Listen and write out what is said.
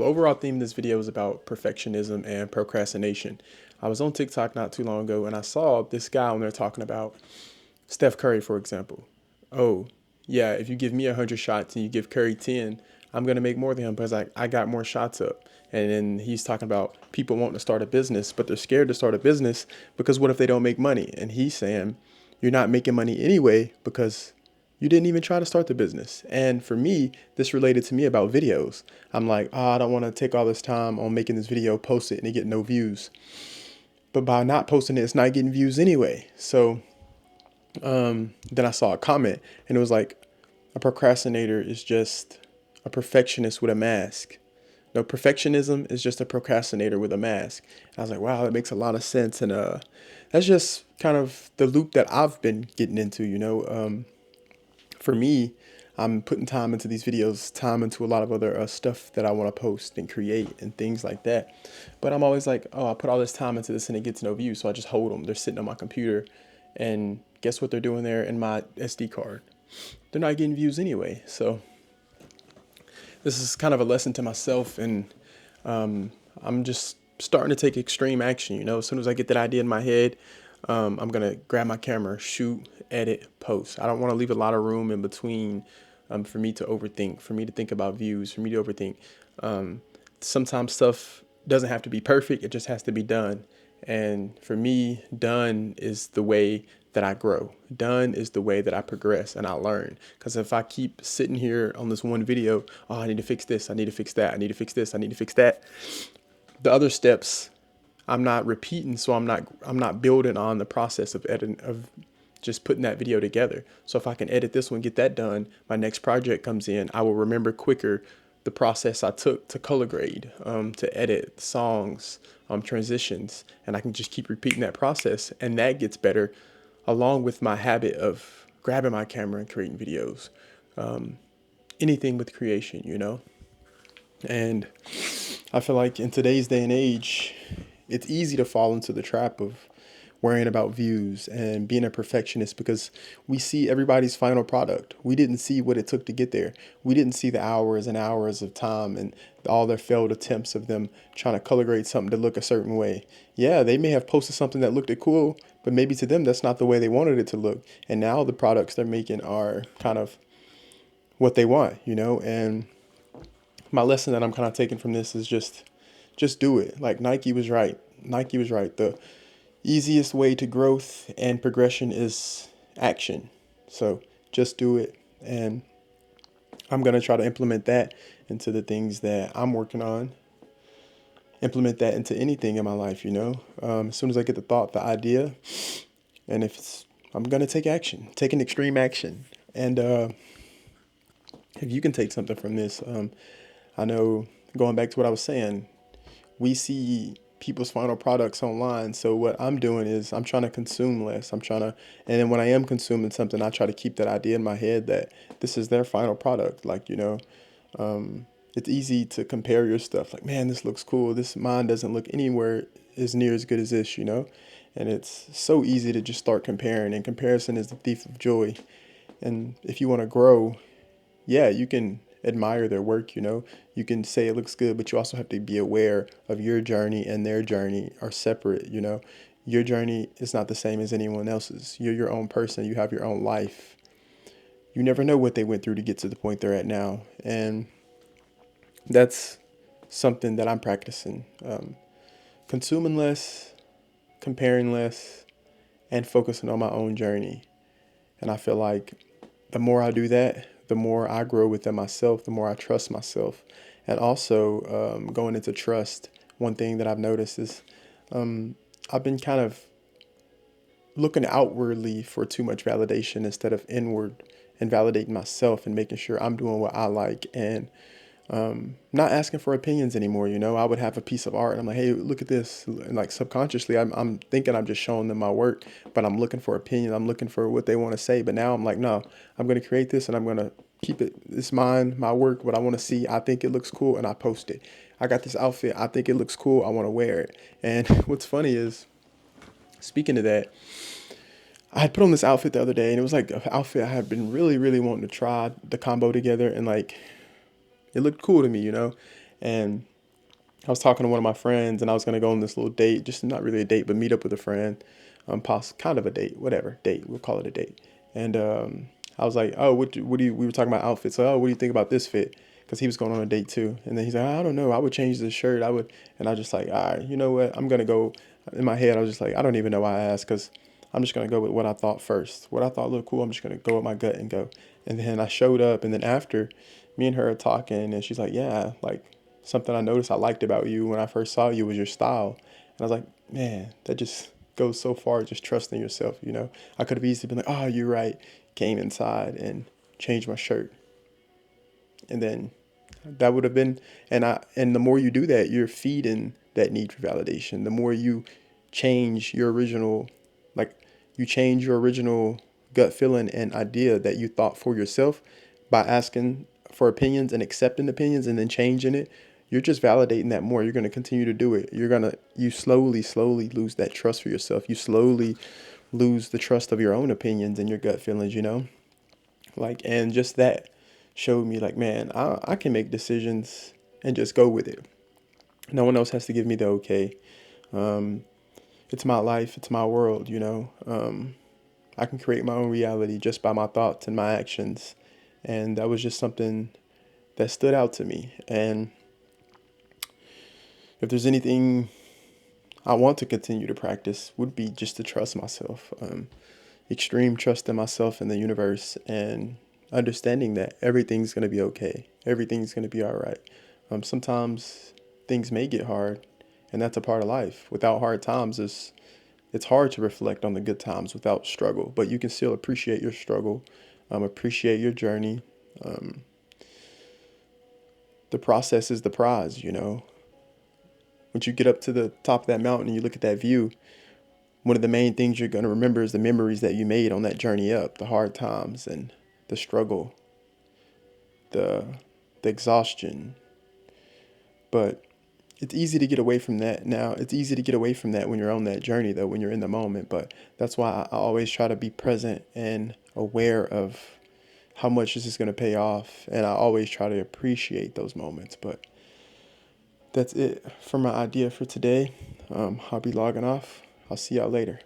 The overall theme of this video is about perfectionism and procrastination. I was on TikTok not too long ago and I saw this guy on there talking about Steph Curry, for example. Oh, yeah, if you give me 100 shots and you give Curry 10, I'm going to make more than him because I got more shots up. And then he's talking about people wanting to start a business, but they're scared to start a business because what if they don't make money? And he's saying, you're not making money anyway because you didn't even try to start the business. And for me, this related to me about videos. I'm like, oh, I don't want to take all this time on making this video, post it, and it get no views. But by not posting it, it's not getting views anyway. So then I saw a comment and it was like, a procrastinator is just a perfectionist with a mask. No, perfectionism is just a procrastinator with a mask. And I was like, wow, that makes a lot of sense. And that's just kind of the loop that I've been getting into. For me, I'm putting time into these videos, time into a lot of other stuff that I want to post and create and things like that. But I'm always like, oh, I put all this time into this and it gets no views. So I just hold them. They're sitting on my computer. And guess what they're doing there in my SD card? They're not getting views anyway. So this is kind of a lesson to myself. And I'm just starting to take extreme action. As soon as I get that idea in my head, I'm going to grab my camera, shoot, edit, post. I don't want to leave a lot of room in between for me to overthink, for me to think about views, for me to overthink. Sometimes stuff doesn't have to be perfect. It just has to be done. And for me, done is the way that I grow. Done is the way that I progress and I learn. Because if I keep sitting here on this one video, oh, I need to fix this, I need to fix that, I need to fix this, I need to fix that. The other steps I'm not repeating, so I'm not building on the process of editing, of just putting that video together. So if I can edit this one, get that done, my next project comes in, I will remember quicker the process I took to color grade, to edit songs, transitions, and I can just keep repeating that process, and that gets better, along with my habit of grabbing my camera and creating videos. Anything with creation. And I feel like in today's day and age, it's easy to fall into the trap of worrying about views and being a perfectionist because we see everybody's final product. We didn't see what it took to get there. We didn't see the hours and hours of time and all their failed attempts of them trying to color grade something to look a certain way. Yeah, they may have posted something that looked cool, but maybe to them that's not the way they wanted it to look. And now the products they're making are kind of what they want. And my lesson that I'm kind of taking from this is just do it. Like Nike was right. Nike was right. The easiest way to growth and progression is action. So just do it. And I'm going to try to implement that into the things that I'm working on. Implement that into anything in my life. As soon as I get the thought, the idea, and I'm going to take action, take an extreme action. And if you can take something from this, I know going back to what I was saying, we see people's final products online. So what I'm doing is I'm trying to consume less. And then when I am consuming something, I try to keep that idea in my head that this is their final product. It's easy to compare your stuff. Like, man, this looks cool. This mine doesn't look anywhere as near as good as this. And it's so easy to just start comparing. And comparison is the thief of joy. And if you want to grow, yeah, you can admire their work. You can say it looks good, but you also have to be aware of your journey and their journey are separate. Your journey is not the same as anyone else's. You're your own person. You have your own life. You never know what they went through to get to the point they're at now. And that's something that I'm practicing. Consuming less, comparing less, and focusing on my own journey. And I feel like the more I do that, the more I grow within myself, the more I trust myself. And also going into trust, one thing that I've noticed is I've been kind of looking outwardly for too much validation instead of inward and validating myself and making sure I'm doing what I like and not asking for opinions anymore. I would have a piece of art and I'm like, hey, look at this. And like subconsciously, I'm thinking I'm just showing them my work, but I'm looking for opinion. I'm looking for what they want to say. But now I'm like, no, I'm going to create this and I'm going to keep it. It's mine, my work, what I want to see. I think it looks cool and I post it. I got this outfit. I think it looks cool. I want to wear it. And what's funny is, speaking of that, I had put on this outfit the other day and it was like an outfit I had been really, really wanting to try the combo together and like, it looked cool to me. And I was talking to one of my friends, and I was gonna go on this little date, just not really a date, but meet up with a friend, kind of a date, whatever date, we'll call it a date. And I was like, oh, what do you? We were talking about outfits. So, oh, what do you think about this fit? Because he was going on a date too. And then he's like, I don't know, I would change this shirt. I would, and I was just like, all right, you know what? I'm gonna go. In my head, I was just like, I don't even know why I asked, because I'm just gonna go with what I thought first. What I thought looked cool, I'm just gonna go with my gut and go. And then I showed up, and then after, me and her are talking, and she's like, yeah, like something I noticed I liked about you when I first saw you was your style. And I was like, man, that just goes so far, just trusting yourself, you know? I could have easily been like, oh, you're right. Came inside and changed my shirt. And then that would have been, and the more you do that, you're feeding that need for validation. The more you change your original, like, you change your original gut feeling and idea that you thought for yourself by asking for opinions and accepting opinions and then changing it. You're just validating that more. You're going to continue to do it. You slowly lose that trust for yourself. You slowly lose the trust of your own opinions and your gut feelings, you know? Like, and just that showed me, like, man, I can make decisions and just go with it. No one else has to give me the okay. Um, it's my life, it's my world, you know. I can create my own reality just by my thoughts and my actions. And that was just something that stood out to me. And if there's anything I want to continue to practice, would be just to trust myself. Extreme trust in myself and the universe, and understanding that everything's going to be okay. Everything's going to be all right. Sometimes things may get hard, and that's a part of life. Without hard times, it's hard to reflect on the good times without struggle, but you can still appreciate your struggle, appreciate your journey. Um, the process is the prize, you know. Once you get up to the top of that mountain and you look at that view, one of the main things you're going to remember is the memories that you made on that journey up, the hard times and the struggle, the the exhaustion. But it's easy to get away from that now. It's easy to get away from that when you're on that journey, though, when you're in the moment. But that's why I always try to be present and aware of how much this is going to pay off. And I always try to appreciate those moments. But that's it for my idea for today. I'll be logging off. I'll see y'all later.